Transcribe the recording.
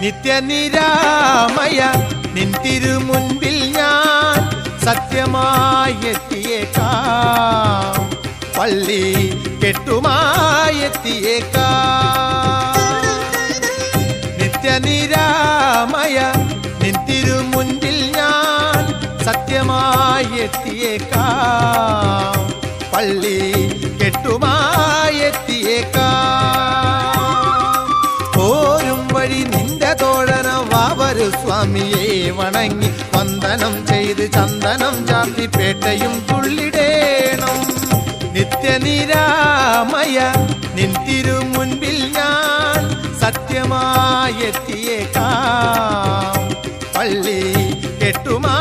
നിത്യനിരാമയ നിൻ തിരുമുൻപിൽ ഞാൻ സത്യമായെത്തിയേക്കാം, പള്ളി കെട്ടുമായെത്തിയേക്കാം. നിത്യനിരാമയ നിൻ തിരുമുൻപിൽ ഞാൻ സത്യമായെത്തിയേക്കാം, പള്ളി കെട്ടുമായെത്തിയേക്കാം. പോരും വഴി നിന്റെ തോഴന വാവരു സ്വാമിയെ വണങ്ങി വന്ദനം ചെയ്ത് ചന്ദനം ചാർത്തി പേട്ടയും തുള്ളിടേണം. നിത്യനിരാമയ നിൻ തിരുമുൻപിൽ ഞാൻ സത്യമായെത്തിയേക്കാം, പള്ളി കെട്ടുമാ